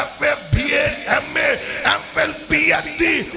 FA BA MA MPhil PhD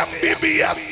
MBBS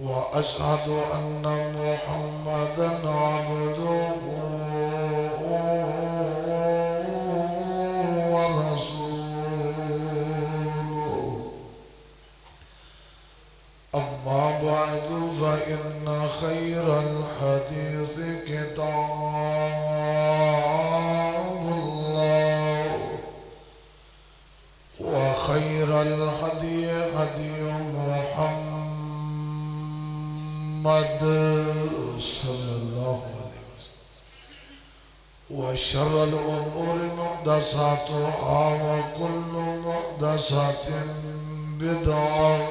وأشهد أن محمدا عبده ورسوله أما بعد فإن خير الحديث كتاب الله وخير الهدي هدي محمد صلى الله عليه وسلم وشر الأمور محدثاتها وكل محدثة بدعة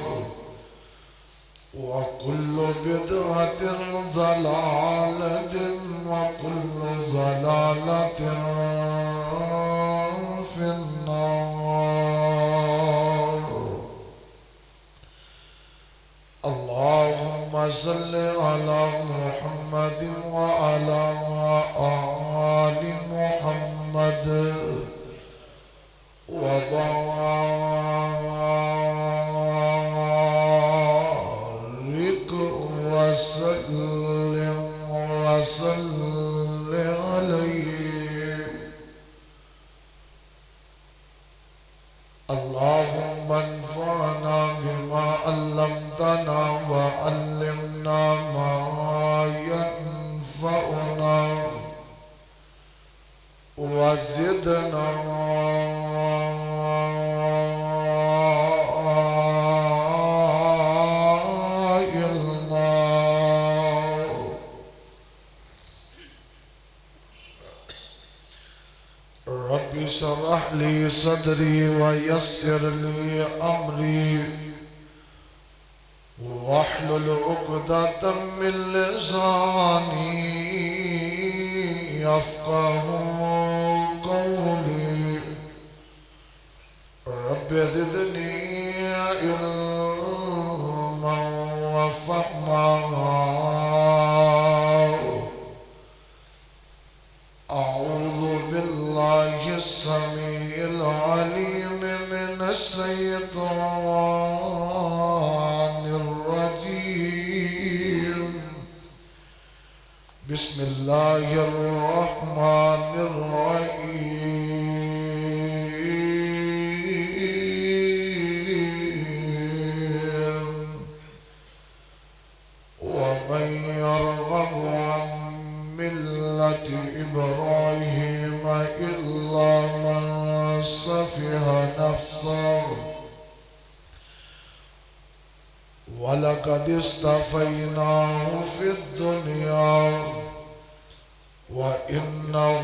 وكل بدعة ضلالة وكل ضلالة في النار اللهم صل على محمد وعلى آل محمد وبارك وسلم عليه اللهم انفعنا بما علمتنا وعلمنا ما ينفعنا وزدنا علما رب اشرح لي صدري ويسر لي أمري واحلل عقدة من لساني يفقه قولي رب زدني علما وفهما أعوذ بالله السميع العليم من الشيطان الرجيم بسم الله الرحمن الرحيم ومن يرغب عن ملة إبراهيم إلا من سفه نفسه ولقد اصطفيناه في الدنيا وإنه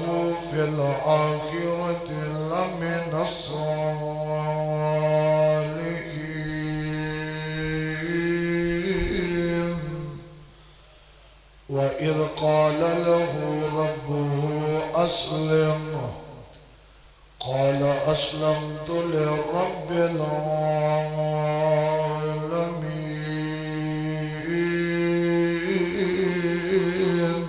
في الآخرة لمن الصالحين وإذ قال له ربه أسلم قال أسلمت لرب العالمين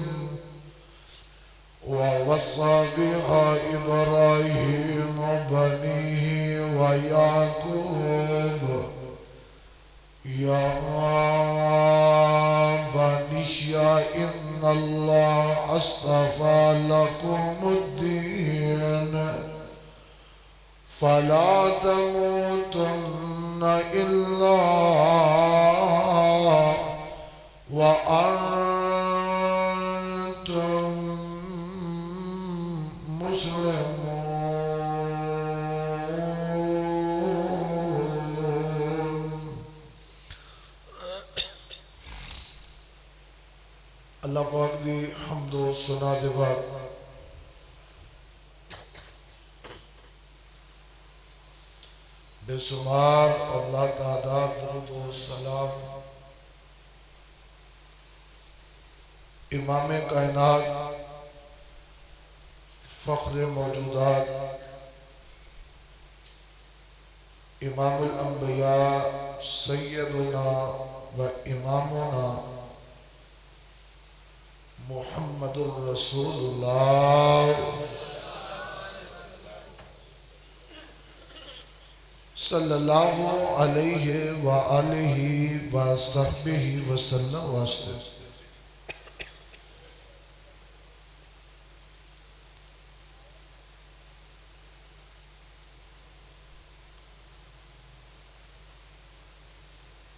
ووصى بها إبراهيم بنيه ويعقوب يا بني إن الله اصطفى لكم الدين فلا تموتن إلا وأنتم مسلمون. اللہ پاک دی حمد و ثنا دے بعد بے شمار اللہ تعداد درود و سلام امام کائنات فخر موجودات امام الانبیاء سیدنا و امامنا محمد الرسول اللہ صلی اللہ علیہ وآلہ وصحبہ وسلم واسطے.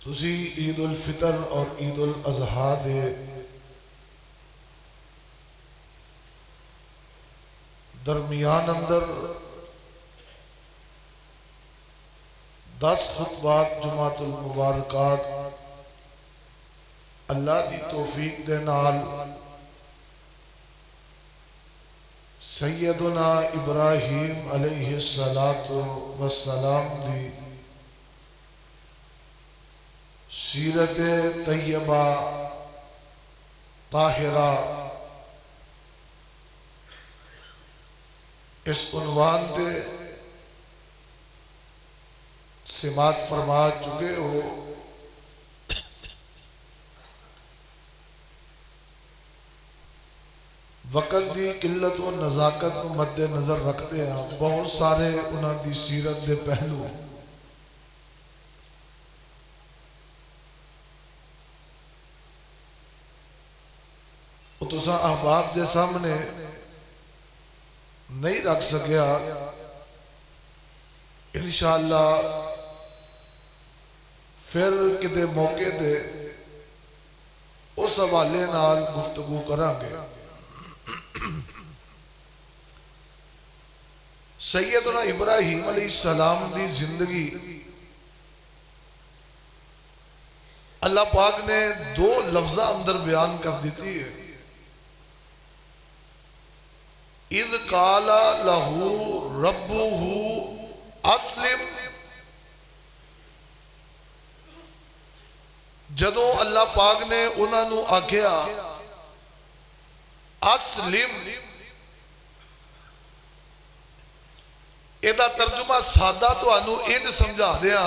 تسی عید الفطر اور عید الاضحیٰ دے درمیان اندر 10 خطبات جمعۃ المبارکات اللہ دی توفیق دے نال سیدنا ابراہیم علیہ السلام دی سیرت طیبہ طاہرہ اس عنوان تے سماعت فرما چکے ہو. وقت دی قلت و نزاکت کو مد نظر رکھتے ہیں بہت سارے انہاں دی سیرت دے پہلو وہ تساں احباب دے سامنے نہیں رکھ سکیا. انشاءاللہ پھر کتے موقع دے اس حوالے نال گفتگو کریں گے. سیدنا ابراہیم علیہ السلام دی زندگی اللہ پاک نے 2 لفظہ اندر بیان کر دیتی ہے. اذ قال لہ ربہ اسلم، جدوں اللہ پاک نے انہاں نو آکھیا اسلم، ایدہ ترجمہ سادہ تو انو انج سمجھا دیا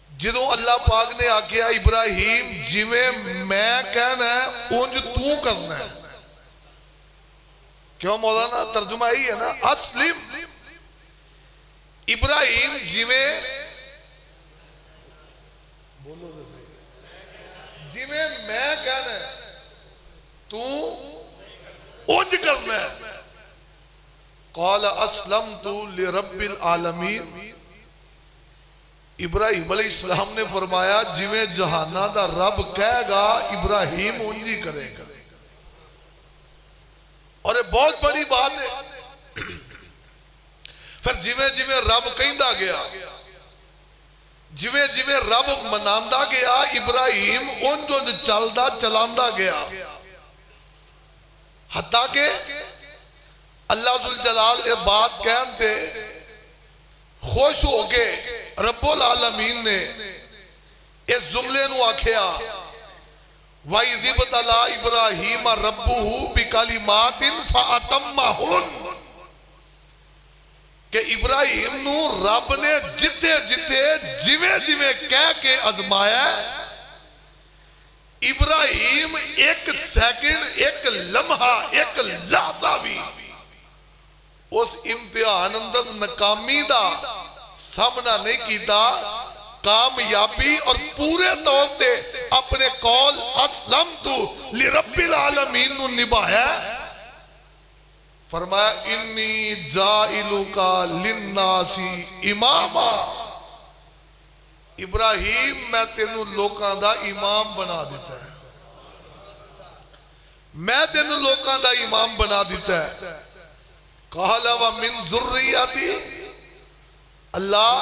جدوں اللہ پاک نے آکھیا ابراہیم جویں میں کہنا ہے اونج تو کرنا ہے. کیوں مولانا ترجمہ ہی ہے نا اسلم، ابراہیم جویں میں کہنا ہے تو اونج کرنا ہے. قال اسلمت لرب العالمین، ابراہیم علیہ السلام نے فرمایا جویں جہانہ دا رب کہے گا ابراہیم اونجی کرے گا. اور یہ بہت بڑی بات ہے. پھر جویں رب کہندا گیا جویں رب مناندا گیا ابراہیم اونج چلدا چلاندا گیا حتیٰ کہ اللہ ذوالجلال یہ بات کہتے خوش ہو کے رب العالمین نے اس جملے نو آکھیا وَإِذِ ابْتَلَىٰ إِبْرَاهِيمَ رَبُّهُ بِكَلِمَاتٍ فَأَتَمَّهُنَّ، کہ ابراہیم نو رب نے جتے جویں کہہ کے ازمایا. ابراہیم ایک سیکنڈ ایک لمحہ ایک لحظہ بھی اس امتحان اندر ناکامی دا سامنا نہیں کیتا، کامیابی اور پورے طور تے اپنے قول اسلمتو لرب العالمین نو نبھایا۔ فرمایا انی جائلوکا للناسی اماما، ابراہیم میں تینوں لوکاں دا امام بنا دیتا ہے، میں تینوں لوکاں دا امام بنا دیتا ہے۔ قال ومن ذریتی، اللہ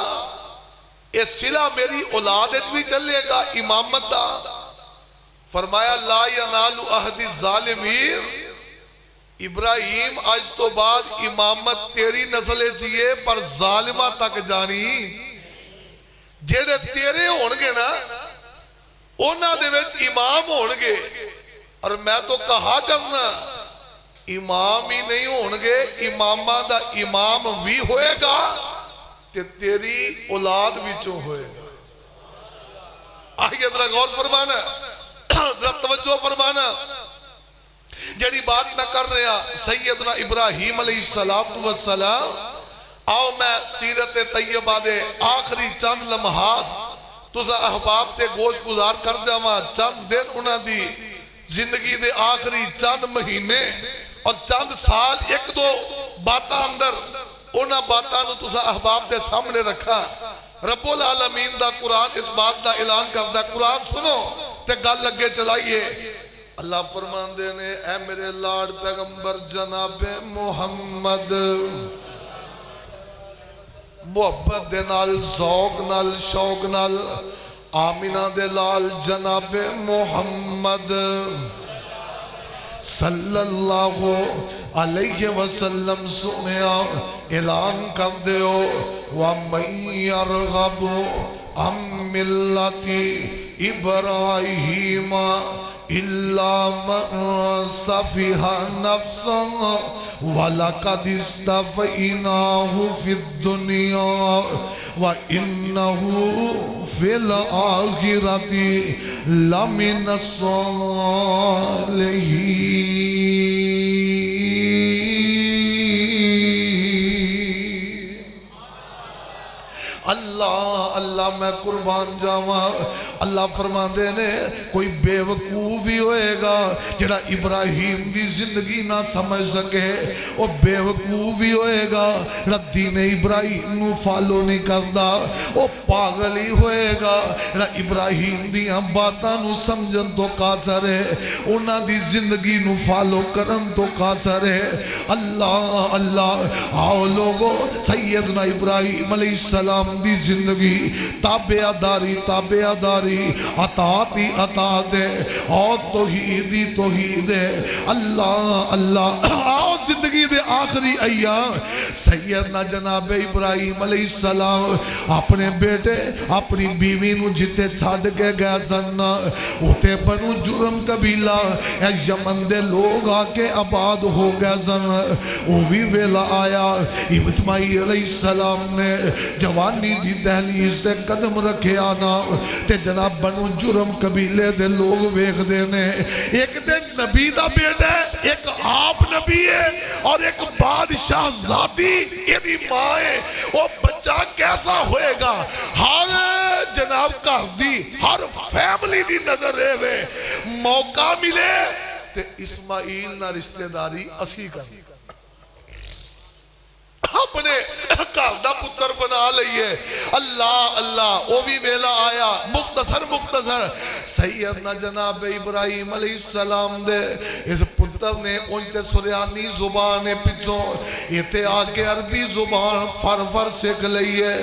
یہ صلہ میری اولاد بھی چلے گا امامت دا؟ فرمایا لا ینال عہد الظالمین، ابراہیم آج تو بعد امامت تیری نسلے چیئے پر ظالمہ تک جانی، جیڑے تیرے ہونگے نا اونا دے وچ امام ہونگے، اور میں تو کہا کرنا امام ہی نہیں ہونگے، امامہ دا امام بھی ہوئے گا کہ تیری اولاد وچوں ہوئے گا۔ آئیے ذرا غور فرمانا، ذرا توجہ فرمانا، جڑی بات میں کر رہا سیدنا ابراہیم علیہ السلام، آؤ میں سیرت طیبہ دے آخری چند لمحات تُسا احباب تے گوش گزار کر جاواں، چند دن انہاں دی زندگی دے آخری چند مہینے اور چند سال، ایک دو باتاں اندر انہاں باتاں نو تُسا احباب دے سامنے رکھا۔ رب العالمین دا قرآن اس بات دا اعلان کردا، قرآن سنو تے گل لگے چلائیے۔ اللہ فرمان دے نے اے میرے لاڈ پیغمبر جناب محمد، محبت دے نال ذوق نال شوق نال آمینہ دے لال جناب محمد صلی اللہ علیہ وسلم سنیا اعلان کر دیو وَمَن يَرْغَبُ عَن مِّلَّةِ إِبْرَاهِيمَ إِلَّا مَن سَفِهَ نَفْسَهُ وَلَقَدِ اسْتَفَيْنَاهُ فِي الدُّنْيَا وَإِنَّهُ فِي الْآخِرَةِ لَمِنَ الصَّالِحِينَ۔ اللہ اللہ میں قربان جاواں، اللہ فرما دے نے کوئی بے وقوف ہی ہوئے گا جڑا ابراہیم دی زندگی نہ سمجھ سکے، وہ بے وقوف ہی ہوئے گا جڑا دین ابراہیم نو فالو نہیں کردا، وہ پاگل ہی ہوئے گا جڑا ابراہیم دیاں باتاں نو سمجھن تو قاصر ہے، انہاں دی زندگی نو فالو کرن تو قاصر ہے۔ اللہ اللہ آؤ لوگو سیدنا ابراہیم علیہ السلام دی زندگی تابعہ داری اطاعتی اطاعت ہے اور توحیدی توحید ہے۔ اللہ اللہ آؤ زندگی دے آخری ایام سیدنا جناب ابراہیم علیہ السلام اپنے بیٹے اپنی بیوی نو جتے چھاڑ کے گئے سن، اتے بنو جرم قبیلہ یمن دے لوگ آکے آباد ہو گئے سن، وہ بھی ویلا آیا اسماعیل علیہ السلام نے جوانی دی دہلیز تے قدم رکھے آنا تے جناب بنو جرم قبیلے دے لوگ ویکھ دینے، ایک دن نبی دا بیٹا ہے، ایک آپ نبی ہے اور ایک بادشاہ ذاتی یہ ماں ہے، وہ بچہ کیسا ہوئے گا؟ ہر جناب گھر دی ہر فیملی دی نظر رہے ہوئے موقع ملے تے اسماعیل نہ رشتہ داری اسی کر اپنے گھر دا پتر بنا لئیے۔ اللہ اللہ وہ بھی ویلا آیا مختصر سیدنا جناب ابراہیم علیہ السلام دے اس پتر نے انتے سریانی زبان پچھوں یہ آکے عربی زبان فر سکھ لئیے،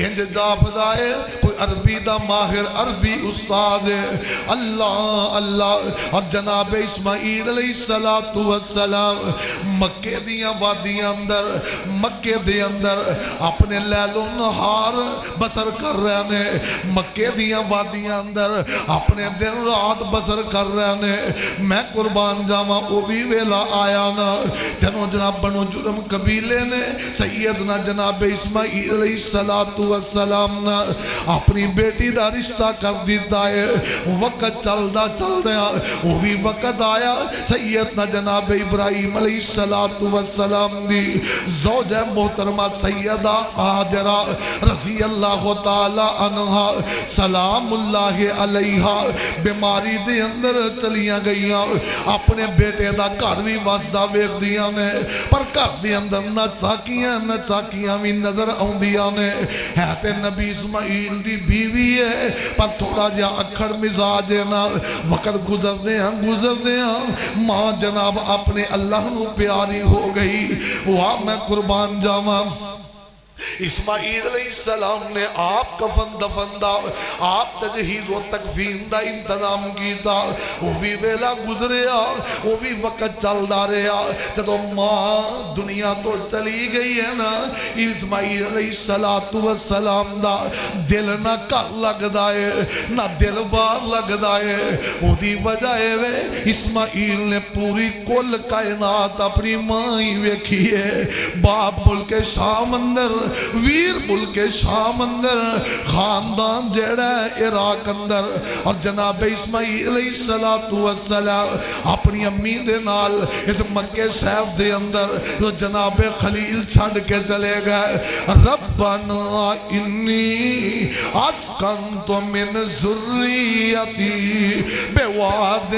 انج جاب دائے کوئی عربی دا ماہر عربی استاد ہے۔ اللہ اللہ اور جناب اسماعیل علیہ السلام مکہ دیاں وادیاں اندر مکے دے اندر اپنے لیل و نہار بسر کر رہے ہیں، مکے دیاں وادیاں اندر اپنے دن رات بسر کر رہے ہیں۔ میں قربان جاواں وہ بھی ویلا آیا نا جنوں جناب بنو جرم قبیلے نے سیدنا جناب اسماعیل علیہ السلام اپنی بیٹی دا رشتہ کر دیتا ہے وقت چل دیا وہ بھی وقت آیا سیدنا جناب ابراہیم علیہ السلام دی زوجہ محترمہ سیدہ ہاجرہ رضی اللہ تعالی عنہ سلام اللہ علیہا بیماری دے اندر چلیاں گئیاں اپنے بیٹے دا گھر بھی واسدہ ویکھ دیاں نے پر گھر دے اندر نہ چاکیاں بھی نظر آندیاں نے ہے تے نبی اسماعیل دی بیوی ہے پر تھوڑا جا اکھڑ مزاج ہے نا وقت گزر دے ہاں ماں جناب اپنے اللہ نو پیاری ہو گئی وہاں میں قربان جاواں اسماعیل علیہ السلام نے آپ کفن دفن دا آپ تجہیز و تکفین دا انتظام کیتا وہ بھی ویلا گزریا وہ بھی وقت چل دا رہا جدو ماں دنیا تو چلی گئی ہے نا اسماعیل علیہ السلام دا دل نہ کر لگ دائے نہ دل بار لگ دائے وہ دی وجہ ہے اسماعیل نے پوری کل کائنات اپنی ماں ہی ویکھی ہے باپ ملک شام اندر ویر ملک شام اندر خاندان جیڑا ہے عراق اندر اور جناب اسماعیل علیہ السلام اپنی امی دے نال اس مکہ سیف دے اندر تو جناب خلیل چھڑ کے چلے گئے ربنا انی اسکنت من ذریتی بواد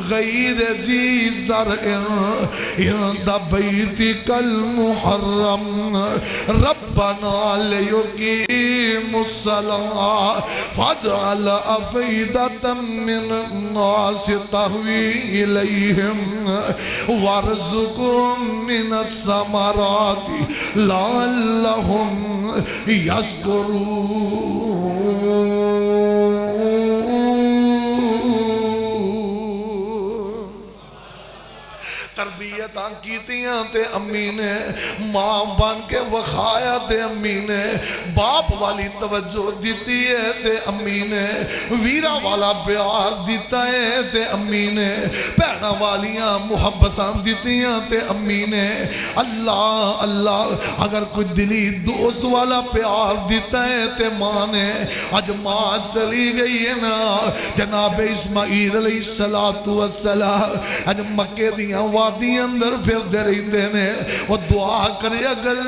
غیر ذی زرع عند بیتک المحرم ربنا لیقیم الصلاة فاجعل افئدة من الناس تهوی الیہم وارزقهم من الثمرات لعلهم یشکرون تربیتاں کیتیاں تے امی نے ماں بن کے وخایا تے امی نے باپ والی توجہ دیتی ہے تے امی نے ویرا والا پیار دیتا ہے تے امی نے بہنا والیاں محبتاں دیتیاں تے امی نے اللہ اللہ اگر کوئی دلی دوست والا پیار دیتا ہے تے ماں نے آج ماں چلی گئی ہے نا جناب اسماعیل علیہ السلام آج مکہ دیاں وادی اندر پھر دے رہی دینے وہ دعا کرے اگر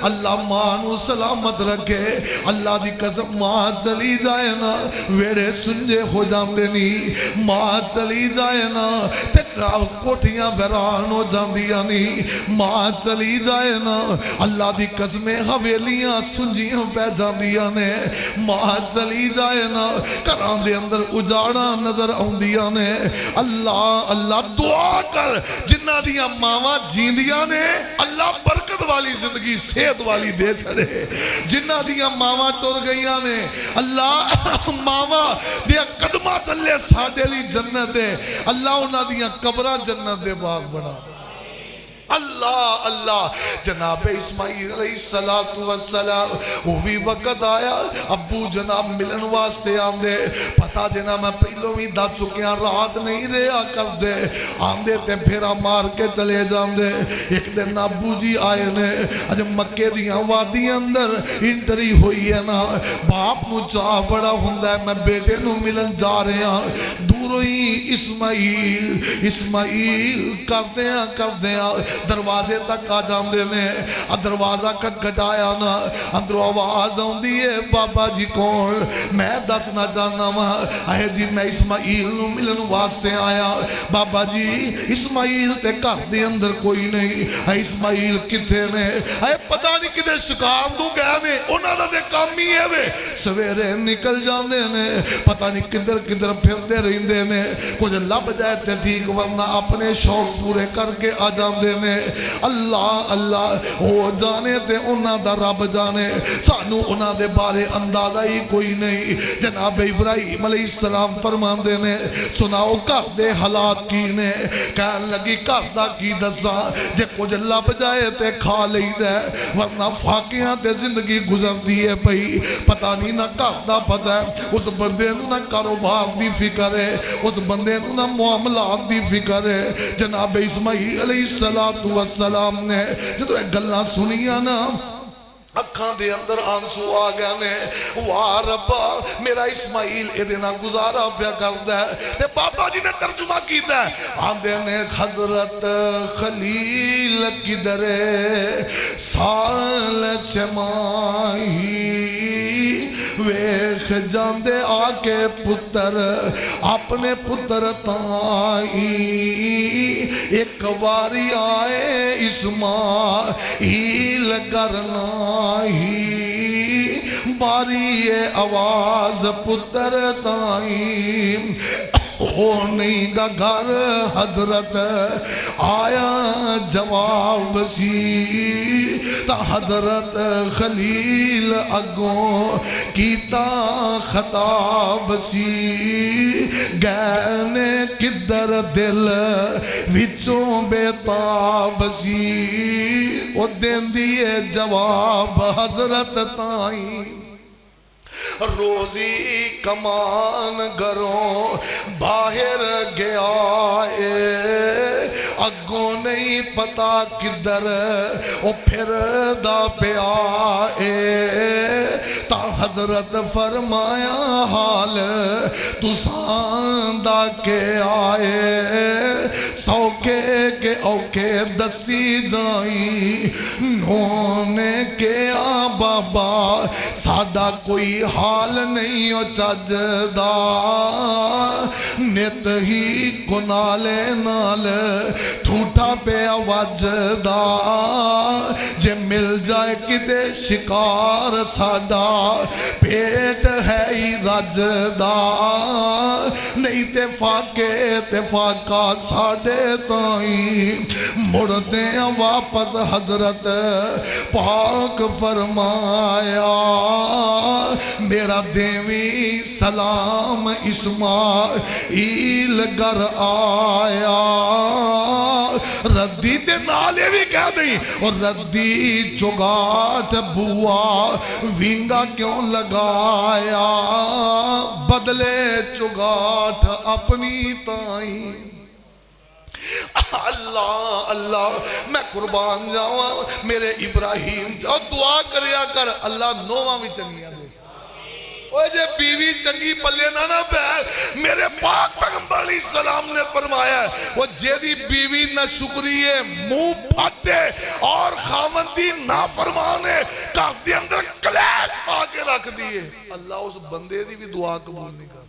اللہ ماں نو سلامت رکھے اللہ دی قسم ماں چلی جائے نا ویڑے سنجے ہو جان دینی ماں چلی جائے نا تکراو کوٹیاں ویران ہو جان دیا نہیں ماں چلی جائے نا اللہ دی قسمیں حویلیاں سنجیاں پہ جان دیا نے ماں چلی جائے نا کران دے اندر اجاڑا نظر آن دیا نے اللہ اللہ دعا کر جنہ دیا ماما جیندیاں نے اللہ برکت والی زندگی صحت والی دے چھڑے جنہ دیا ماما ٹر گئیاں نے اللہ ماما دیا قدمہ تلے ساڑھے لی جنت ہے اللہ انہ دیا قبرہ جنت دے باغ بنا اللہ اللہ جناب اسماعیل علیہ السلام وہ بھی وقت آیا ابو جناب ملن واسطے آندے پتا جنا میں پہلوں بھی دا چکیاں رات نہیں رہا کر دے آندے تے پھیرا مار کے چلے جاندے ایک دن ابو جی آئے نے اج مکے دیاں وادی اندر انٹری ہوئی ہے نا باپ نو چاہ بڑا ہوندہ ہے میں بیٹے نو ملن جا رہے ہیں دوروں ہی اسماعیل کر دیا دروازے تک آ جاندے نے دروازہ کھٹکھٹایا نا اندروں آواز آندی ہے بابا جی کون میں دس نہ جانا وہاں اے جی میں اسماعیل نو ملن واسطے آیا بابا جی اسماعیل تے گھر دے اندر کوئی نہیں اے اسماعیل کتے نے اے پتہ نہیں کدے شکار دو گئے نے انہاں دا تے کام ہی ہے وے سویرے نکل جاندے نے پتہ نہیں کدھر کدھر پھردے رہندے نے کچھ لب جائے تے ٹھیک ورنہ اپنے شوق پورے کر کے آ جاندے نے اللہ اللہ ہو جانے تے انہاں دا رب جانے سانو انہاں دے بارے اندازہ ہی کوئی نہیں جناب ابراہیم علیہ السلام فرمان دے نے سناؤ گھر دے حالات کی نے کہن لگی گھر دا کی دسا جے کچھ لب جائے تے کھا لئی دے ورنہ فاقیاں تے زندگی گزر دیئے پئی پتہ نہیں نہ گھر دا پتہ ہے اس بندے نہ کاروبار دی فکر ہے اس بندے نہ معاملات دی فکر ہے. جناب اسماعیل علیہ السلام نے جدو ایک گلاں سنیاں نا اکھاں دے اندر آنسو آ گئے نے. واہ ربا میرا اسماعیل ادنا گزارا پیا کردا ہے. تے بابا جی نے ترجمہ کیتا ہے آندے نے حضرت خلیل کدھر سال چماہی ویکھ جاندے آ کے پتر اپنے پتر تائی ایک واری آئے اسماعیل کرنا باری آواز پتر تائیں ہو نہیں گا گھر. حضرت آیا جواب سی تا حضرت خلیل اگوں کیتا خطاب سی گہنے کدھر دل وچوں بے تاب سی او دین دیئے جواب حضرت تائیں روزی کمان گھروں باہر گیا ہے اگوں نہیں پتا کدھر او پھر دا پیا ہے. تا حضرت فرمایا حال تساں دا کے آئے سوکے کے اوکے دسی جائیں نونے کے آ بابا ساڈا کوئی حال نہیں او چجدا نت ہی کنالے نال ٹھوٹا پہ وجدا جے مل جائے کدے شکار ساڈا پیٹ ہے ہی رجدا نہیں تے فاقہ ساڈے تائیں مڑدے واپس. حضرت پاک فرمایا میرا دیوی سلام اسماعیل گر آیا. ردی تے نالے بھی کہہ دیں اور ردی چگاٹ بوا وینگا کیوں لگایا بدلے چگاٹ اپنی تائیں. اللہ اللہ میں قربان جاؤں میرے ابراہیم جاؤ دعا کریا کر اللہ نوواں بھی چنگیاں دے. اوہ جے بیوی چنگی پلے نہ پہ میرے پاک پیغمبر علیہ السلام نے فرمایا وہ جیدی بیوی نہ شکری ہے منہ پھاٹے اور خامندی نافرمانے کاف دی اندر کلیس پا کے رکھ دیئے اللہ اس بندے دی بھی دعا قبول نہیں کر.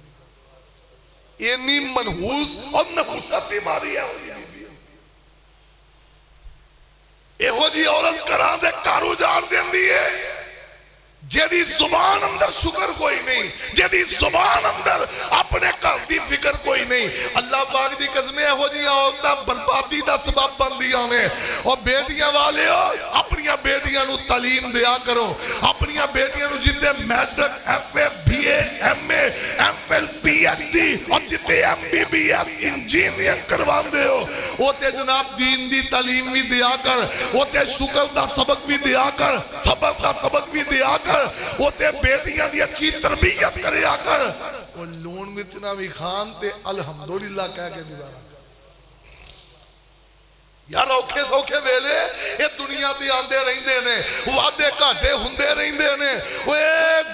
اینی منحوس اور نحوست بیماری ہے ایہو جی عورت کران دے کارو جان دین دیئے جیدی زبان اندر شکر کوئی نہیں جیدی زبان اندر اپنے کر دی فکر کوئی نہیں. اللہ پاک دی قسمیں ہو جی عورتاں بربادی دا سبب بن دیا میں. اور بیٹیاں والے ہو اپنیاں بیٹیاں نو تعلیم دیا کرو اپنیاں بیٹیاں نو جتے matric F A B A M A M L P H D اور جتے M B B S engineer کروان دے ہو وہ تے جناب دین دی تعلیم بھی دیا کر وہ تے شکر دا سبق بھی دیا کر صبر دا سبق بھی دیا کر وہ تے بیٹیاں دی اچھی تربیت کرے آکر وہ لون مرچنا بھی خان تے الحمدللہ کہہ کے گزارا یار اوکھے سوکھے ویلے یہ دنیا تے آندے رہندے نے وعدے کاٹے ہندے رہندے نے وہ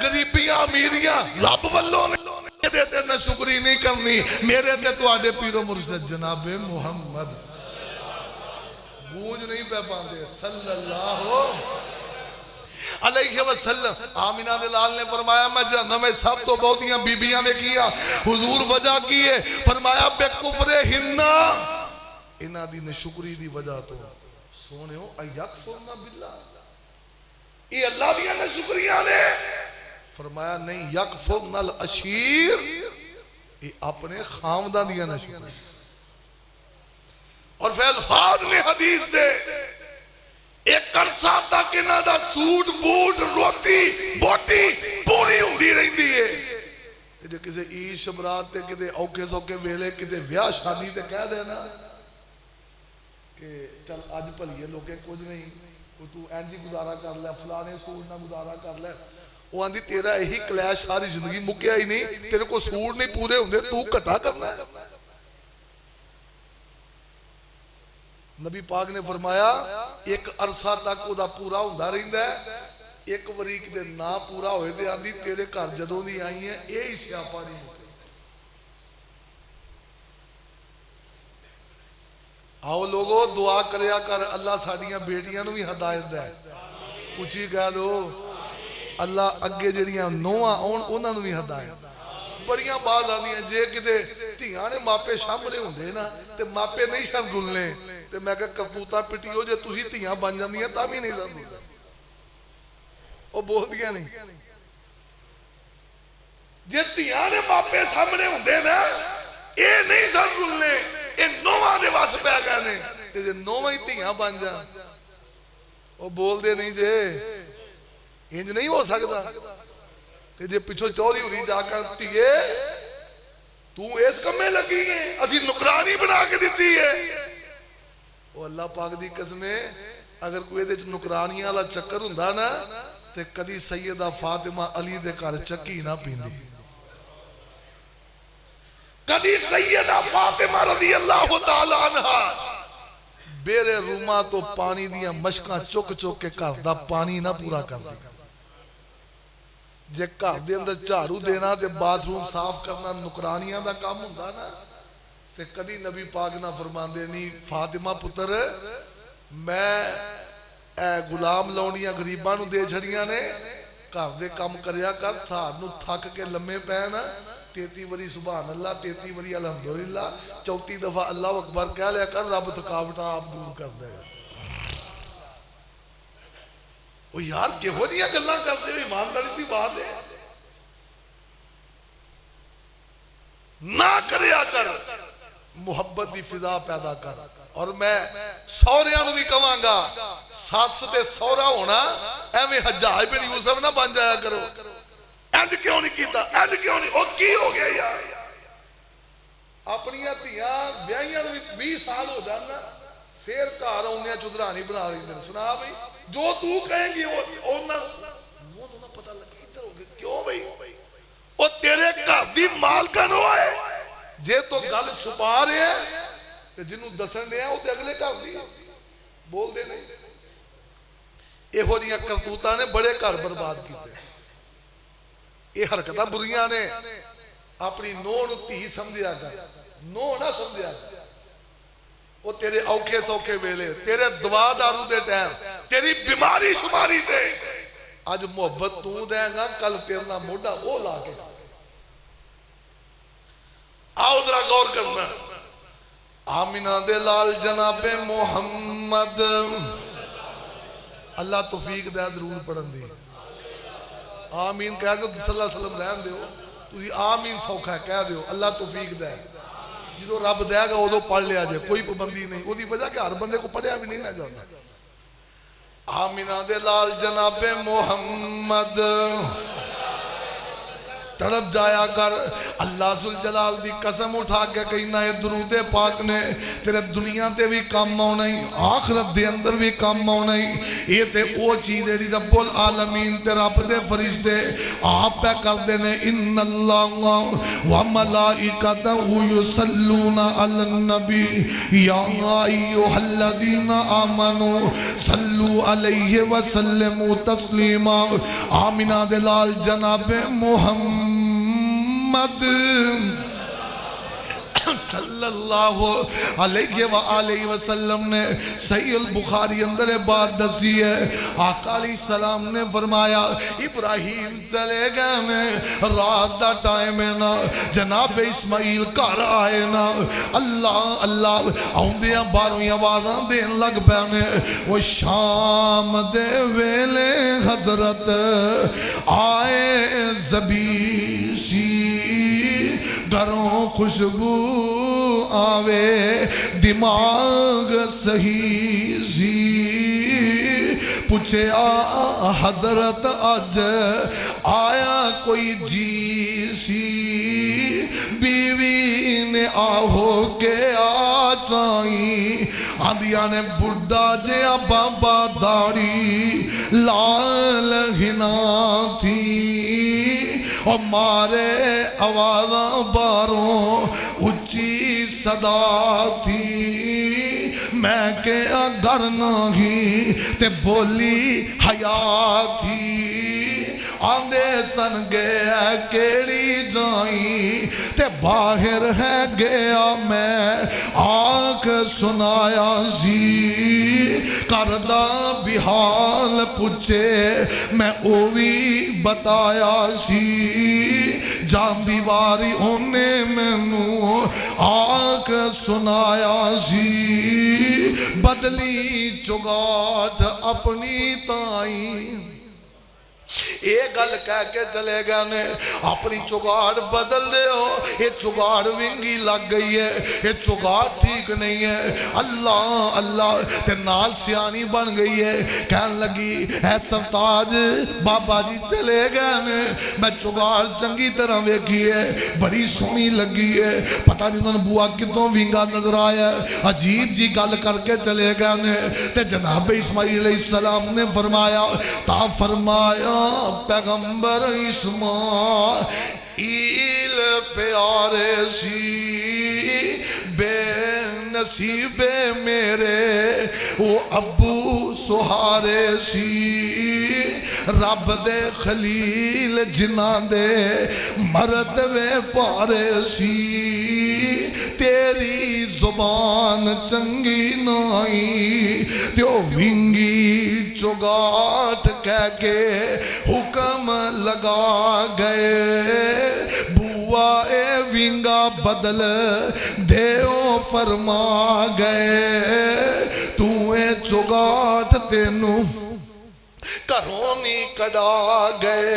غریبیاں امیریاں رب والوں نے دیتے نہ شکری نہیں کرنی میرے تے تو آڈے پیر و مرشد جناب محمد گونج نہیں پہ پاندے صلی اللہ علیہ وسلم. آمینہ دلال نے فرمایا میں جہنم میں سب تو بہتیاں بیبیاں نے کیا حضور وجہ کیے فرمایا بے کفر ہننا انہ دی نشکری دی وجہ تو سونے ہو ایکفرنا باللہ یہ اللہ دیا نشکریاں نے فرمایا نہیں یکفرنا الاشیر یہ اپنے خامدہ دیا نشکریاں اور پھر الفاظ نے حدیث دے ایک عرصہ تک انہاں دا سوٹ بوٹ روٹی بوٹی پوری ہوندی رہندی ہے. جو کسی عید شبرات تے کتے اوکے سوکے ویلے کتے بیاہ شادی تے کہہ دینا کہ چل آج پلیے لوگے کچھ نہیں تو اینجی گزارا کر لے فلانے سوٹ نہ گزارا کر لے وہ آندی تیرا یہی کلیش ساری زندگی مکیا ہی نہیں, تیرے کو سور نہیں پورے ہوندے, تو کٹا کرنا ہے. نبی پاک نے فرمایا ایک عرصہ تک وہ پورا ہوندا رہندا ہے, ایک وری کدے نہ پورا ہوئے تے آندی تیرے گھر جدوں دی آئی ہیں یہ ہی سیاپا نہیں مکے. آؤ لوگو دعا کریا کر اللہ ساڈیاں بیٹیاں نو بھی ہدایت دے, اچھی کہہ دو اللہ اگے جڑیاں نوواں آن انہاں نو بھی ہدایت. بڑیاں باز آندیاں جے کتے دھیاں نے ماپے سامنے ہوندے نا تے ماپے نہیں سن رلنے, تے میں کہ کرتوتاں پٹیو جے تسی دھیاں بن جاندیاں تاں بھی نہیں سن رلنے. وہ بولدیاں نہیں, جے دھیاں نے ماپے سامنے ہوندے نا اے نہیں سن رلنے, اے نوواں دے وس پہ گئے نے, تے جے نوواں ہی دھیاں بن جان. وہ بول دے نہیں جے انج نہیں ہو سکتا. تے جے پچھو چوری ہوئی جا کر تیے تو اس کمے لگی ہے, اسی نکرانی بنا کے دیتی ہے. وہ اللہ پاک دی قسمیں اگر کوئی دے نکرانیاں والا چکر ہوندا نا تے کدی سیدہ فاطمہ علی دے گھر چکی نہ پیندی, کدی سیدہ فاطمہ رضی اللہ تعالی عنہ بیرے روما تو پانی دیاں مشکاں چک چک کے گھر دا پانی نہ پورا کر دی. جے گھر دے اندر جھاڑو دینا تے باتھ روم صاف کرنا نکرانیاں دا کام ہوندا نا تے کدی نبی پاک نہ فرماندے نہیں فاطمہ پتر میں اے غلام لاؤنیاں غریباں نو دے چھڑیاں نے, گھر دے کام کریا کر, تھار نو تھک کے لمے پے نا 33 وری سبحان اللہ 33 وری الحمدللہ 34 دفعہ اللہ اکبر کہہ لیا کر, رب تھکاوٹاں آپ دور کر دے گا. وہ یار کہو جیاں گلاں کرتے ہوئے ایمانداری دی بات ہے, نہ کریا کر, محبت دی فضا پیدا کر. اور میں سوریاں نو بھی کہاں گا ساتھ تے سورا ہونا ایویں حجاج بن یوسف نہ بن جایا کرو. انج کیوں نہیں کیتا, انج کیوں نہیں, او کی ہو گیا یار. اپنیاں دھیاں بیاہیاں نو 20 سال ہو جانا پھر گھر آوندیاں چدرانی بنا رہی ہیں. سنا بھائی جو تو کہیں گی وہ پتہ لگے ادھر ہو گئے کیوں بھائی, وہ تیرے گھر دی مالکن ہوئے جے تو گل چھپا رہے ہیں تے جنہوں دسن دے ہیں وہ تے اگلے گھر دی بول دے نہیں. یہو جیاں کرتوتاں نے بڑے گھر برباد کیتے. یہ حرکتاں بریاں نے اپنی نوح نو دھی سمجھیا کر, نوح نہ سمجھیا کر. وہ تیرے اوکھے سوکھے ویلے, تیرے دعا دارو دے ٹائم, تیری بیماری شماری دے اج محبت تو دے گا کل تیرنا موڈا وہ لا کے. آؤ ذرا غور کرنا. آمینہ دے لال جناب محمد, اللہ توفیق دے درود پڑھن دی. آمین کہہ دو صلی اللہ علیہ وسلم رہن دیو, تُسی آمین سوکھا ہے کہہ دیو اللہ توفیق دے. جدو رب دے گا وہ پڑھ لیا جائے, کوئی پابندی نہیں. وہ دی وجہ کہ ہر بندے کو پڑھیا بھی نہیں نہ جانا. آمینہ دے لال جناب محمد تڑپ جایا کر. اللہ ذوالجلال دی قسم اٹھا کے کہنا ہے درود پاک نے تیرے دنیا تے بھی کام آنا ہی آخرت دے اندر بھی کام آنا ہی. یہ تے او چیز ہے رب العالمین تے رب دے فرشتے آپ پہ کر دینے. ان اللہ و ملائکتہ یصلون علی النبی یا ایھا الذین آمنوا صلوا علیہ وسلموا تسلیما. آمینہ دلال جناب محمد صلی اللہ علیہ وآلہ وسلم نے صحیح البخاری اندر بات دسی ہے. آقا علیہ السلام نے فرمایا ابراہیم چلے گئے میں رات دا ٹائم ہے نا, جناب اسماعیل گھر آئے نا, اللہ اللہ آؤندیاں بارویں آوازاں دین لگ پینے. وہ شام دے ویلے حضرت آئے زبی سی گھروں خوشبو آوے دماغ صحیح سی. پوچھے حضرت اج آیا کوئی جی سی, بیوی نے آہو کے آ چائی آندیاں نے بڑھا جیا بابا داڑی لال ہنا تھی اور مارے آوازاں باروں اچھی صدا تھی میں کہ اگر نہیں تے بولی حیا تھی آندے سن گیا کیڑی جائیں تے باہر ہے گیا میں آنکھ سنایا سی کردہ بھی حال پوچھے میں اوی بتایا سی جان دیواری انہیں مینوں آنکھ سنایا سی بدلی چگاٹ اپنی تائیں ایک گل کہہ کے چلے گئے نے اپنی چگاڑ بدل دے ہو یہ چگاڑ ونگی لگ گئی ہے یہ چگاڑ ٹھیک نہیں ہے اللہ اللہ تے نال سیانی بن گئی ہے کہنے لگی اے سرتاج بابا جی چلے گئے نے میں چگاڑ چنگی طرح ویکھی ہے بڑی سونی لگی ہے پتہ نہیں انہوں نے بوا کتوں ونگا نظر آیا ہے عجیب جی گل کر کے چلے گئے نے تے جناب اسماعیل علیہ السلام نے فرمایا تا فرمایا پیغمبر اسماعیل پیارے سی بے نصیب میرے وہ ابو سہارے سی رب دے خلیل جنہ دے مرتبے پارے سی تیری زبان چنگی نائی تیو ونگی چگاٹ کہہ کے حکم لگا گئے بوا اے ونگا بدل دیو فرما گئے تو اے چگاٹ تینوں کرونی کڑا گئے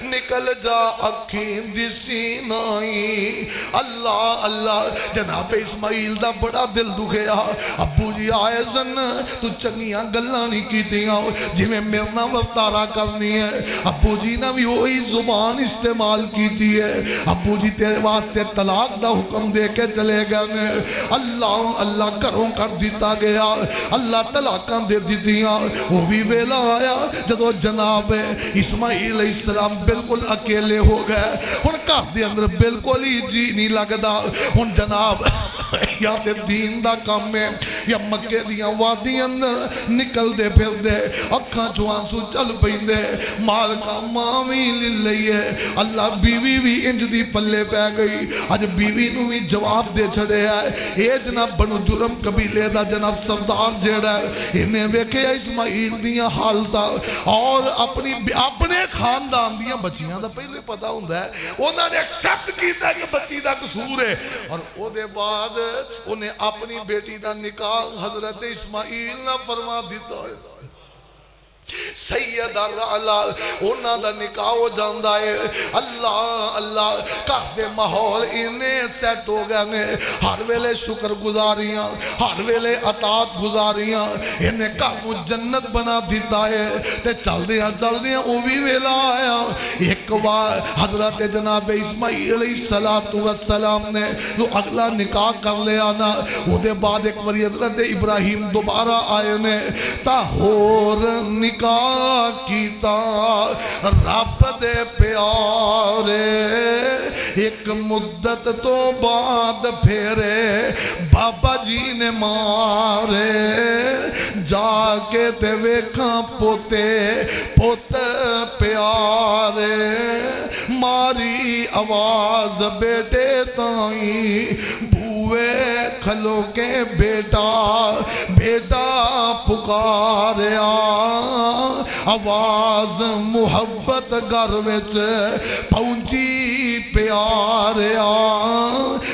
نکل جا اکھیں دسی نائی اللہ اللہ جناب اسماعیل دا بڑا دل دکھیا ابو جی آئے سن تو چنگیاں گلاں نہیں کیتیاں جی میں میرنا وفتارہ کرنی ہے ابو جی نے بھی وہی زبان استعمال کیتی ہے ابو جی تیرے واسطے طلاق دا حکم دے کے چلے گئے اللہ اللہ کروں کر دیتا گیا اللہ طلاقاں دے دیتیاں وہ بھی ویلا آیا جدو جناب اسماعیل علیہ السلام بالکل اکیلے ہو گئے ہن گھر دے اندر بالکل ہی جی نہیں لگدا ہن جناب یا تے دین دا کام ہے یا مکے دیاں وادی اندر نکل دے پھر دے اکھاں چوں آنسو چل پیندے مال کا ماوی لئی ہے اللہ بیوی بھی انج دی پلے پہ گئی اج بیوی نو بھی جواب دے چھڑے ہے اے جناب بنو جرم قبیلے دا جناب سردار جیڑا ہے انہیں ویکھے اسماعیل دیاں حالتا اور اپنے خاندان دیاں بچیاں دا پہلے پتا ہوندہ ہے انہوں نے ایکسپٹ کیتا ہے کہ بچی دا قصور ہے اور او دے بعد انہیں اپنی بیٹی دا نکاح حضرت اسماعیل نہ فرما دیتا ہے سید الرعلا انہاں دا نکاح ہو جاندہ ہے اللہ اللہ گھر دے ماحول انہیں سیٹ ہو گئے نے ہر ویلے شکر گزاریاں ہر ویلے اطاعت گزاریاں انہیں گھر جنت بنا دیتا ہے تے چل دیاں وہ بھی ویلا آیا ایک بار حضرت جناب اسماعیل علیہ السلام نے جو اگلا نکاح کر لیا نا وہ دے بعد ایک باری حضرت ابراہیم دوبارہ آئے نے تاہور نکاح کیتا رب دے پیارے ایک مدت تو بعد پھیرے بابا جی نے مارے جا کے تے ویکھاں پوتے پوت پیارے ماری آواز بیٹے تائیں بوئے کھلو کے بیٹا پکاریا آواز محبت گھر وچ پہنچی پیاریا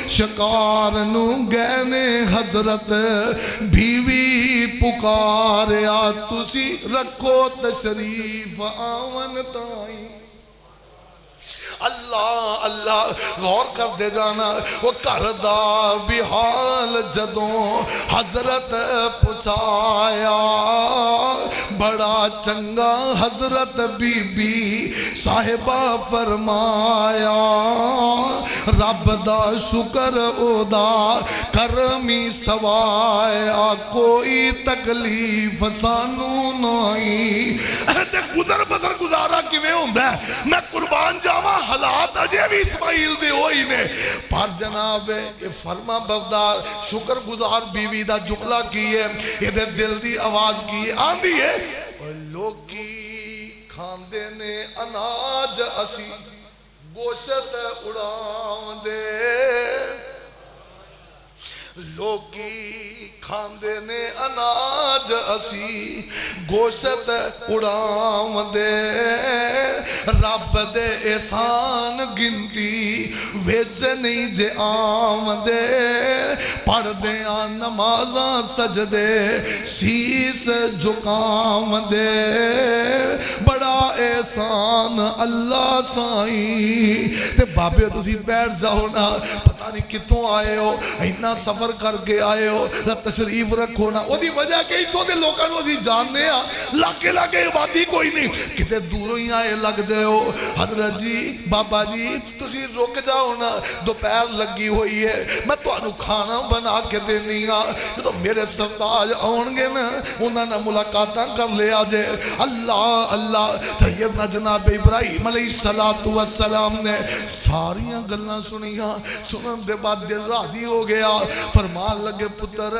شکار نو گہنے حضرت بیوی پکاریا تسی رکھو تشریف آون تائیں اللہ اللہ غور کر دے جانا وہ کردہ بھی حال جدوں حضرت پچھایا بڑا چنگا حضرت بی بی صاحبہ فرمایا رب دا شکر ادا کرمی سوایا کوئی تکلیف سانو نہیں گزر بسر گزارا کیویں ہوندا ہے میں قربان جاواں حالات اجے بھی اسماعیل دے ہوئی نے پر جناب یہ فرما بردار شکر گزار بیوی دا جملہ کیے یہ دل دی آواز کیے آندھی ہے لوکی کھاندے نے اناج اسی گوشت اڑاؤں دے لوکی کھاندے نے اناج اسی گوشت اڑاؤں دے رب دے احسان گنتی ویچ نہیں جے آم دے پڑھ دیاں نمازاں سجدے سیس جھکام دے بڑا احسان اللہ سائیں تے بابے تسی بیٹھ جاؤ نا پتہ نہیں کتوں آئے ہو اینا سفر کر کے آئے ہو تشریف رکھو نا وہ دی وجہ کہ تو دے لوگاں نو اسی جاننے ہاں لاکے لاکے عبادی کوئی نہیں کتے دوروں ہی آئے لگ دے ہو حضرت جی بابا جی تسی رک جاؤ نا دوپہر لگی ہوئی ہے میں تو انو کھانا بنا کے دینی ہاں تو میرے سرتاج آنگے نا انہاں نے ملاقاتاں کر لے آجے اللہ اللہ سیدنا جناب ابراہیم علیہ السلام نے ساریاں گلنا سنیاں سنن دے بعد دل راضی ہو گیا فرمان لگے پتر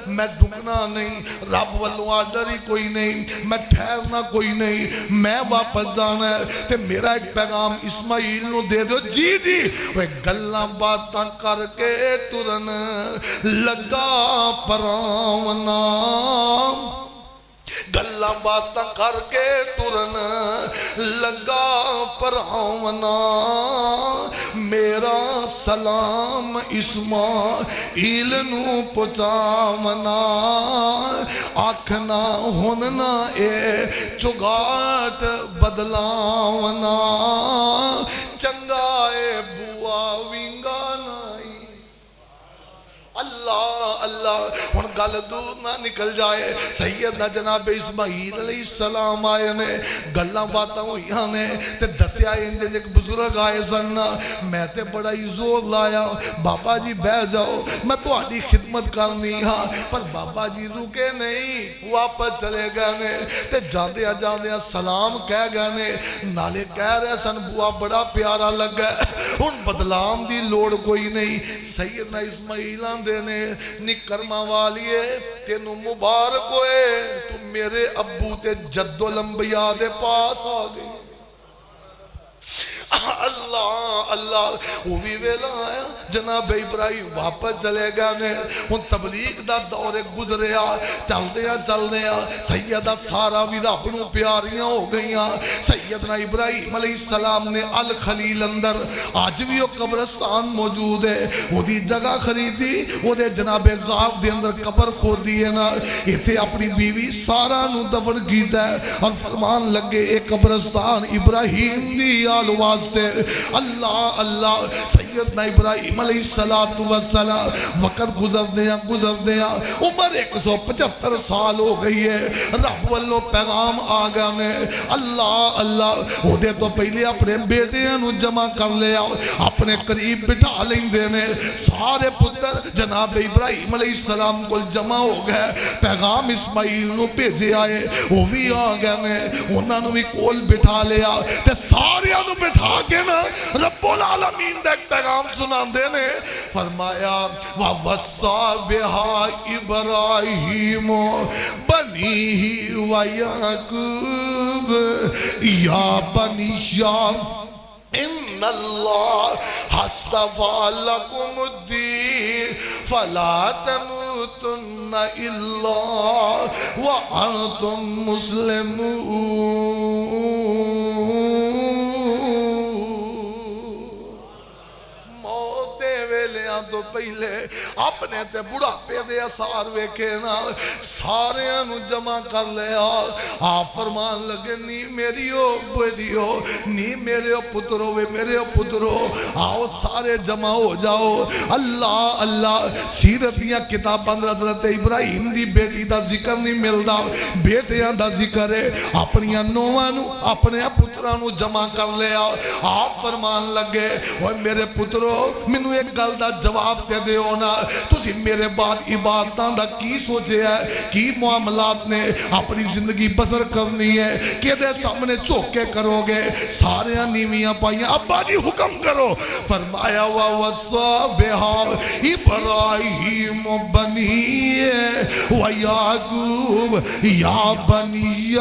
میں ڈھکنا نہیں رب والوں آڈر ہی کوئی نہیں میں ٹھہرنا کوئی نہیں میں واپس جانا ہے تے میرا ایک پیغام اسماعیل نو دے دو جی جی وہ گلاں باتاں کر کے ترن لگا پراونا گلاں باتاں کر کے ترن لگا پراونا میرا سلام اسماعیل نو پہنچاونا آکھنا ہوننا اے چگاٹ بدلاونا چنگا اے بوا وینگا نائی اللہ اللہ ہن گل دور نہ نکل جائے سیدنا جناب اسماعیل علیہ السلام آئے نے گلاں باتاں ہوئیاں نے تے دسیا انجن ایک بزرگ آئے سن میں تے بڑا ہی زور لایا بابا جی بہ جاؤ میں تو آڈی خدمت کرنی ہاں پر بابا جی رکے نہیں واپس چلے گئے نے تے جاندیا جاندیا سلام کہہ گئے نے نالے کہہ رہے سن بوا بڑا پیارا لگ گئے ان بدلام دی لوڑ کوئی نہیں سیدنا اسماعیل دینے نکرمہ والیے تینو مبارک ہوئے تم میرے ابو تے جد الانبیاء دے پاس آ گئی اللہ اللہ وہ بھی ویلا آیا جناب ابراہیم واپس چلے گئے نے ان تبلیغ دا دور گزریا چل دیا سیدہ سارا بھی رب نو پیاریاں ہو گئیاں سیدنا ابراہیم علیہ السلام نے الخلیل اندر آج بھی وہ قبرستان موجود ہے وہ دی جگہ خریدی وہ دے جناب غار دے اندر قبر کھود دی ہے نا یہ تھے اپنی بیوی سارا نو دفن کیتا ہے اور فرمان لگے ایک قبرستان ابراہیم دی آل واسطے اللہ اللہ سیدنا ابراہیم علیہ السلام وقت گزر دیا عمر 175 سال ہو گئی ہے رب والو پیغام آگا نے اللہ اللہ وہ دے تو پہلے اپنے بیٹے نو جمع کر لیا اپنے قریب بٹھا لیں دینے سارے پتر جناب ابراہیم علیہ السلام کو جمع ہو گئے پیغام اسماعیل نو بھیجے آئے وہ بھی آگا نے انہوں نے بھی کول بٹھا لیا تے سارے نو بٹھا کے نا رب العالمین دے ایک پیغام سنا دینے فرمایا وَوَصَّى بِهَا إِبْرَاهِيمُ بَنِيهِ وَيَعْقُوبُ يَا بَنِيَّ إِنَّ اللَّهَ اصْطَفَى لَكُمُ الدِّينَ فَلَا تَمُوتُنَّ إِلَّا وَأَنْتُمْ مُسْلِمُونَ تو پہلے اپنے تے بڑھاپے دے اثار ویکھے نا سارے انو جمع کر لیا آپ فرمان لگے نی میری ہو بیٹی ہو نی میرے پترو وے میرے پترو آؤ سارے جمع ہو جاؤ اللہ اللہ سیرتیاں کتاب حضرت ابراہیم دی بیٹی دا ذکر نہیں ملدا بیٹیاں دا ذکر ہے اپنیاں نوانو اپنے پترانو جمع کر لیا آپ فرمان لگے وہ میرے پترو منو ایک گل دا جواب جواب تے دیو نا تسی میرے بعد عبادتاں دا کی سوچے ہے کی معاملات نے اپنی زندگی بسر کرنی ہے کہ دے سامنے چوکے کرو گے سارے نیویاں پائیاں ابا جی حکم کرو فرمایا وَوَصَّى بِهَا إِبْرَاهِيمُ بَنِيهِ وَيَعْقُوبُ يَا بَنِيَّ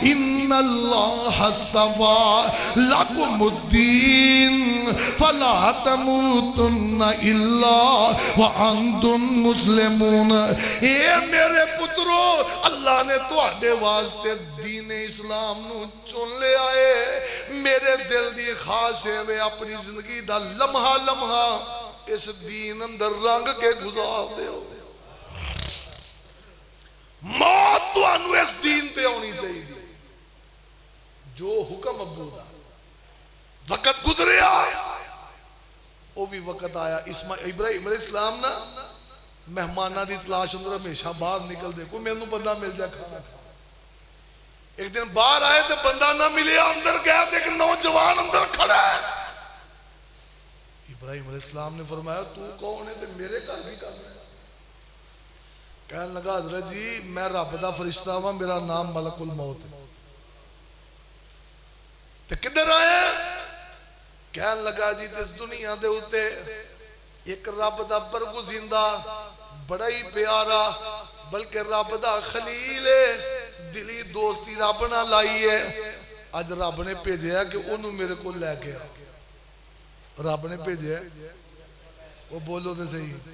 إِنَّ اللَّهَ اصْطَفَىٰ لَكُمُ الدِّينَ فَلَا تَمُوتُنَّ إِلَّا وَأَنْتُمْ مُسْلِمُونَ اے میرے پترو اللہ نے تواڈے واسطے دین اسلام نو چن لے آئے میرے دل دی خواہش ہے وے اپنی زندگی دا لمحہ لمحہ اس دین اندر رنگ کے گزار دے ہو موت تو انو اس دین تے ہونی چاہیے جو حکم ابو دا وقت گزریا وہ بھی وقت آیا ابراہیم علیہ السلام نا مہمانہ دی تلاش اندر ہمیشہ باہر نکل دے کوئی میں نو بندہ مل جائے کھانا کھا ایک دن باہر آئے تو بندہ نہ ملے اندر گیا تو ایک نوجوان اندر کھڑا ہے ابراہیم علیہ السلام نے فرمایا تو کون ہے تو میرے گھر بھی کرنا ہے کہنے لگا حضرت جی میں رب دا فرشتہ ہوں میرا نام ملک الموت ہے تو کدھر آئے کہنے لگا جی اس دنیا دے ہوتے ایک رب دا برگزیندہ بڑا ہی پیارا بلکہ رب دا خلیل دلی دوستی رب نہ لائی ہے آج رب نے بھیجا ہے کہ انہوں میرے کو لے کے رب نے بھیجا ہے وہ بولو تو صحیح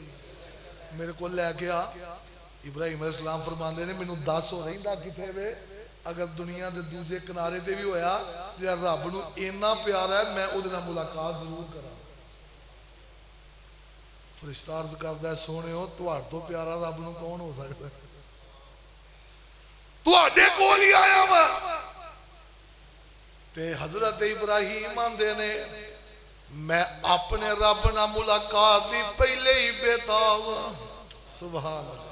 میرے کو لے کے آ ابراہیم علیہ السلام فرماندے نے مینوں دس ہو رہی دا کتے وے اگر دنیا دے دوجے کنارے تے بھی ہویا جے رب نو اینا پیارا ہے میں اودے نال ملاقات ضرور کراں فرشتہ عرض کردا ہے سونے ہو تواڈے تو پیارا رب نو کون ہو سکدا ہے تواڈے کول ہی آیا وا تے حضرت ابراہیم آندے نے میں اپنے رب نال ملاقات دی پہلے ہی بےتاب سبحان اللہ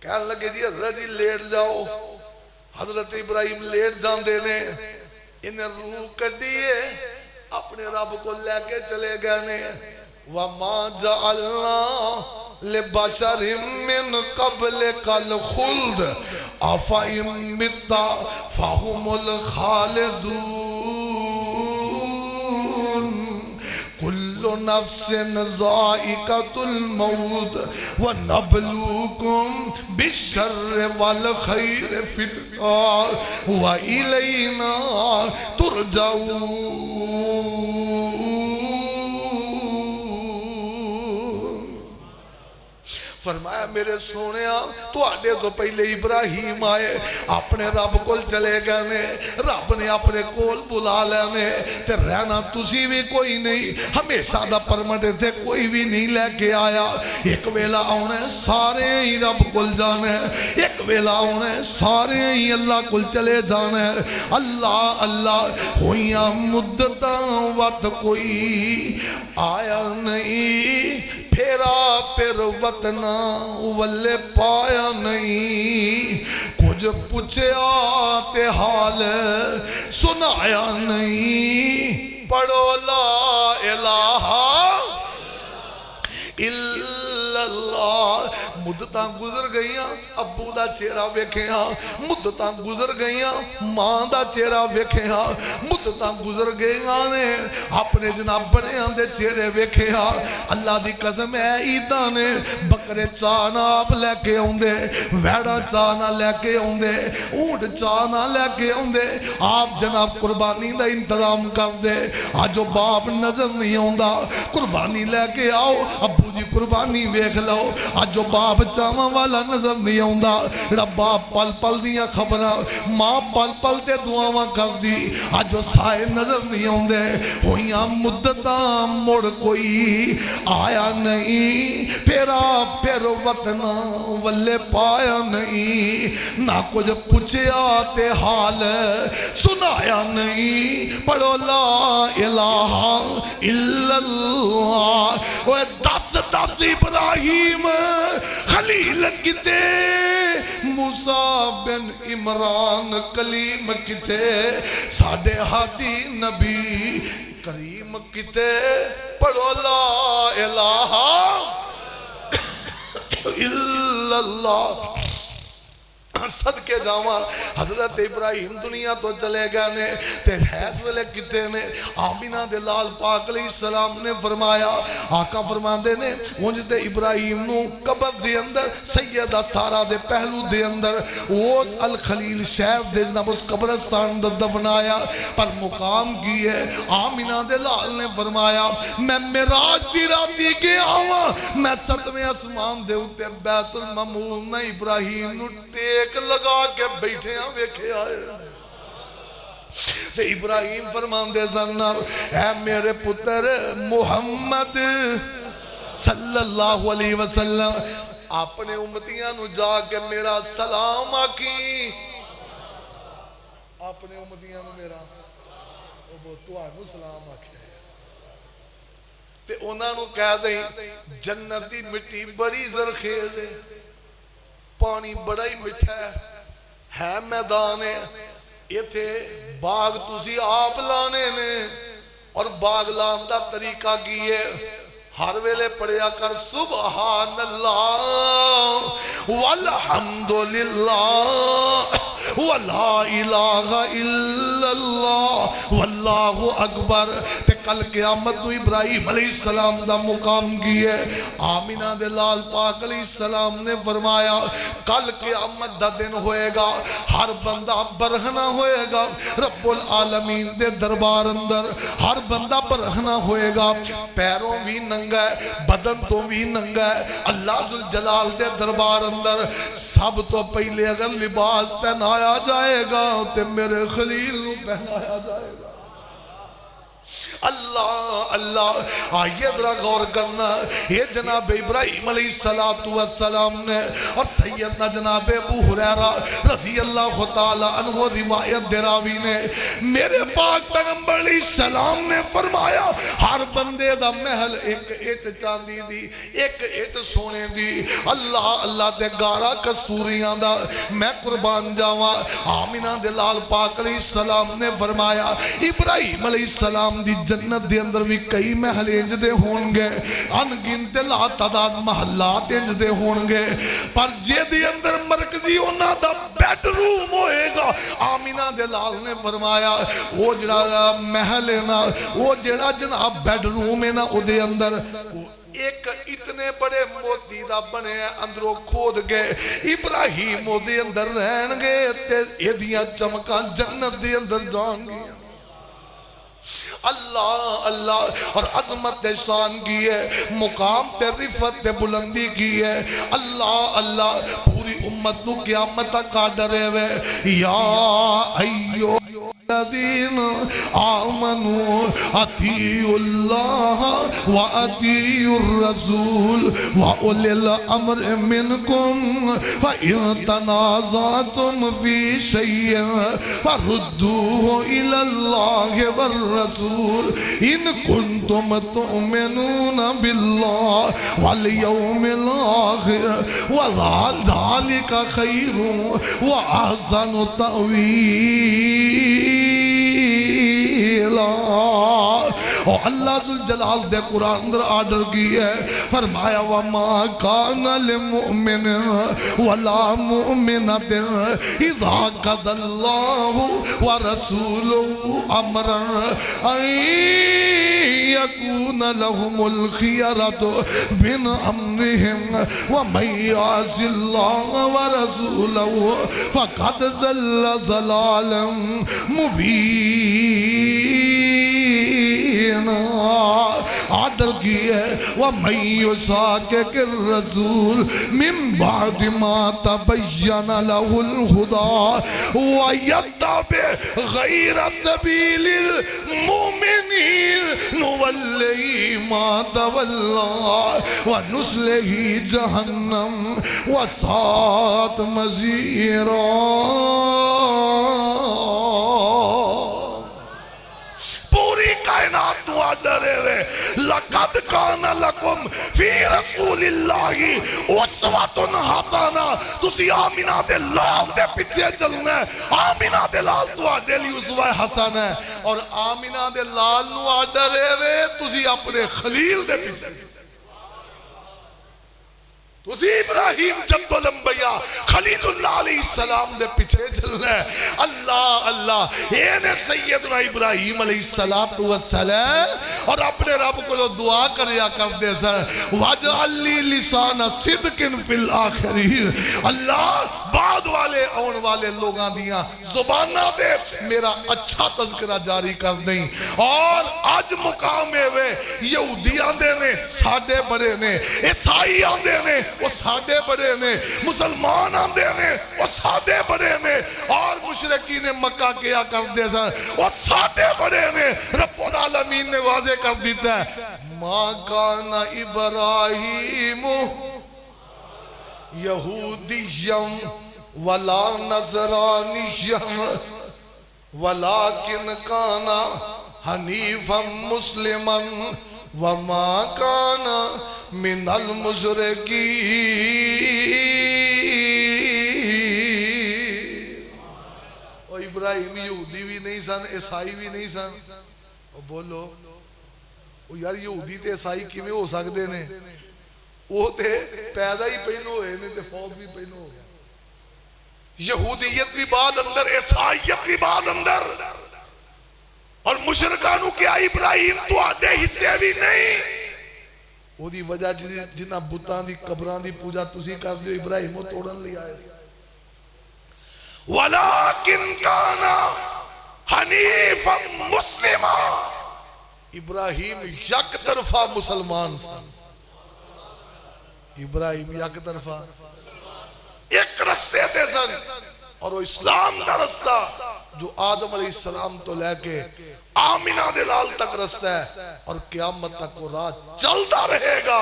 کہنے لگے جی حضرت جی لیٹ جاؤ حضرت ابراہیم لیٹ جاندے نے انہیں روح کڈیے اپنے رب کو لے کے چلے گئے نے وَمَا جَعَلْنَا لِبَشَرٍ مِّن قَبْلِكَ الْخُلْدَ أَفَإِن مِّتَّ فَهُمُ الْخَالِدُونَ كُلُّ نَفْسٍ ذَائِقَةُ الْمَوْتِ وَنَبْلُوكُمْ بِالشَّرِّ وَالْخَيْرِ فِتْنَةً وَإِلَيْنَا تُرْجَعُونَ فرمایا میرے سونیا تو آڈے تو پہلے ابراہیم آئے اپنے رب کول چلے گئے نے رب نے اپنے کول بلا لینے تے رہنا تسی بھی کوئی نہیں ہمیشہ دا پرمٹ تھے کوئی بھی نہیں لے کے آیا ایک ویلا آنے سارے ہی رب کول جانے ایک ویلا آنے سارے ہی اللہ کول چلے جانے اللہ اللہ ہویاں مدتاں وقت کوئی آیا نہیں پھیرا پھر وطنہ والے پایا نہیں کچھ پوچھیا تے حال سنایا نہیں پڑھو لا الہ الا اللہ مدتاں گزر گئیاں ابو دا چہرہ ویکھیاں مدتاں گزر گئیاں ماں دا چہرہ ویکھیاں مدتاں گزر گئیاں نے اپنے جناب بڑیاں دے چہرے ویکھیاں اللہ دی قسم ہے عیداں نے بکرے چانا آپ لے کے ہوندے ویڑا چانا لے کے ہوندے اونٹ چانا لے کے ہوندے آپ جناب قربانی دا انتظام کر دے آجو باپ نظر نہیں ہوندا قربانی لے کے آؤ ابو جی قربانی ویکھ لو آجو باپ چاواں والا نظر نہیں آوندا جڑا باپ پل پل دیاں خبراں ماں پل پل تے دعاواں کر دی آجو سائے نظر نہیں آوندے ہویاں مدتاں مڑ کوئی آیا نہیں پھیرا پھر وطن والے پایا نہیں نہ کچھ پوچھیا تے حال سنایا نہیں پڑھو لا الہ الا اللہ وہ دس ابراہیم خلیل کتے موسیٰ بن عمران کلیم کتے ساڑھے ہادی نبی کریم کتے پڑھو لا الہ الا اللہ۔ صدقے جاواں حضرت ابراہیم دنیا تو چلے گئے نے تے حیث ویلے کتے نے آمینہ دے لال پاک علیہ السلام نے فرمایا، آقا فرماندے نے اونج تے ابراہیم نو قبر دے اندر سیدہ سارہ دے پہلو دے اندر اس الخلیل شیف دے جناب اس قبرستان دا دفنایا، پر مقام کی ہے آمینہ دے لال نے فرمایا میں معراج دی راتی گیا ہوا، میں 7ویں اسمان دے اتے بیت المعمور نے ابراہیم نو ٹیک لگا کے بیٹھے ہیں ویکھے آئے تے ابراہیم فرماندے سن اے میرے پتر محمد صلی اللہ علیہ وسلم اپنے امتیاں نو جا کے میرا سلام آکی، اپنے امتیاں نو میرا تواڈو سلام آکھیا تے انہاں نو کہہ دیں جنت دی مٹی بڑی زرخیز ہے، پانی بڑا ہی مٹھا ہے میدان ہے، یہ تھے باغ تسی آپ لانے نے، اور باغ لان دا طریقہ کی ہے ہر ویلے پڑھیا کر سبحان اللہ والحمدللہ وَلَا إِلَٰهَ إِلَّا اللَّهُ وَاللَّهُ أَكْبَرُ تے کل قیامت نو ابراہیم علیہ السلام دا مقام کی ہے۔ آمینہ دے لال پاک علیہ السلام نے فرمایا کل قیامت دا دن ہوئے گا، ہر بندہ برہنہ ہوئے گا رب العالمین دے دربار اندر، ہر بندہ برہنہ ہوئے گا، پیروں بھی ننگا ہے، بدن تو بھی ننگا ہے، اللہ ذوالجلال دے دربار اندر سب تو پہلے اگر لباس پہنایا جائے گا تے میرے خلیل نو پہنایا جائے گا۔ اللہ اللہ آئیے ذرا غور کرنا، یہ جناب ابراہیم علیہ السلام نے اور سیدنا جناب ابو ہریرہ رضی اللہ تعالی عنہ روایت دراوی نے میرے پاک پیغمبر علیہ السلام نے فرمایا ہر بندے دا محل ایک اٹ چاندی دی، ایک اٹ سونے دی، اللہ اللہ دے گارا کستوریاں دا میں قربان جاواں۔ آمینہ دے لال پاک علیہ السلام نے فرمایا ابراہیم علیہ السلام دی جنت دے اندر بھی کئی محل انج دے ہون گے، انگنت لا تعداد محلات انج دے ہون گے، پر جے دے اندر مرکزی ہونا دا بیڈ روم ہوئے گا۔ آمینہ دے لال نے فرمایا وہ جڑا محل ہے نا، وہ جڑا جناب بیڈ روم ہے نا، او دے اندر ایک اتنے بڑے موتی دا بنے اندروں کھود گئے، ابراہیم او دے اندر رہن گے تے ایدیاں چمکاں جنت دے اندر جان گیا۔ اللہ اللہ اور عظمت شان کی ہے، مقام تے رفت تے بلندی کی ہے۔ اللہ اللہ پوری امت نو قیامت تک ڈرے ہوئے یا ایو الذین آمنوا اطیعوا اللہ واطیعوا الرسول واولی الامر منکم فإن تنازعتم فی شیء فردوه الی اللہ والرسول ان کنتم تؤمنون باللہ والیوم الآخر وذالک خیر واحسن تأویل۔ اور اللہ ذوالجلال دے قرآن اندر آرڈر کی ہے، فرمایا وَمَا كَانَ لِمُؤْمِنٍ وَلَا مُؤْمِنَةٍ إِذَا قَضَى اللَّهُ وَرَسُولُهُ أَمْرًا أَن يَكُونَ لَهُمُ الْخِيَرَةُ مِنْ أَمْرِهِمْ وَمَن يَعْصِ اللَّهَ وَرَسُولَهُ فَقَدْ ضَلَّ ضَلَالًا مُبِينًا۔ آرڈر کی ہے وَمَن يُشَاقِقِ الرَّسُولَ مِن بَعْدِ مَا تَبَيَّنَ لَهُ الْهُدَى وَيَتَّبِعْ غَيْرَ سَبِيلِ الْمُؤْمِنِينَ نُوَلِّهِ مَا تَوَلَّىٰ وَنُصْلِهِ جَهَنَّمَ وَسَاءَتْ مَصِيرًا۔ پوری کائنات نو ڈرے ہوئے لقد کان لکم فی رسول اللہ اسوۃ حسنہ تسی آمینہ دے لال دے پیچھے چلنا ہے آمینہ دے لال تو آڈے لی اسوہ حسن ہے اور آمینہ دے لال نو آڈا رہے وے تسی اپنے خلیل دے پیچھے تسی ابراہیم جد الانبیاء خلیل اللہ علیہ السلام دے پیچھے چلنا ہے اللہ اللہ یہ سیدنا ابراہیم علیہ السلام اور اپنے رب کو دعا کریا کر دے سر وَجْعَلْ لِي لِسَانَ صِدْقٍ فِي الْآخِرِينَ اللہ بعد والے اون والے لوگاں دیاں زبانہ دے میرا اچھا تذکرہ جاری کر دیں اور آج مقام ہوئے یہودی آندے نے ساڑھے بڑے نے عیسائی آندے نے وہ ساڑھے بڑے نے مسلمان آندے نے وہ ساڑھے بڑے نے اور مشرقین مکہ کیا کر دے سن وہ ساڑھے بڑے نے رب العالمین نے واضح کر دیتا ہے ما کان ابراہیم یہودیم ولا نصرانیم ولیکن کان حنیفا مسلما وما کان من المشرکین اور ابراہیم یہودی بھی نہیں سن عیسائی بھی نہیں سن اور بولو یار یہودی تے عیسائی کیویں ہو سکتے نے وہ تے پیدا ہی پہلو ہوئے نے تے فوت بھی پہلو ہو گیا یہودیت بھی بعد اندر عیسائیت بھی بعد اندر اور مشرکانوں کیا ابراہیم تو آدھے حصے بھی نہیں وہ دی وجہ جنہ بتان دی قبران دی پوجا تسی کر دیو ابراہیم وہ توڑن لیا ہے وَلَكِنْ كَانَ حَنِيفًا مُسْلِمًا ابراہیم یک طرفہ مسلمان سن ابراہیم یک طرفہ ایک رستے تے سن اور وہ اسلام دا رستہ جو آدم علیہ السلام تو لے کے آمینہ دلال تک رستہ ہے اور قیامت تک وہ راہ چلتا رہے گا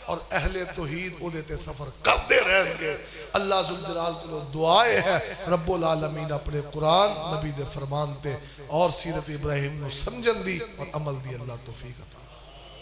اور اہل توحید او دیتے سفر کرتے رہیں گے اللہ ذوالجلال کو دعائے ہے رب العالمین اپنے قرآن نبی دے فرمان تے اور سیرت ابراہیم نو سمجھن دی اور عمل دی اللہ توفیق عطا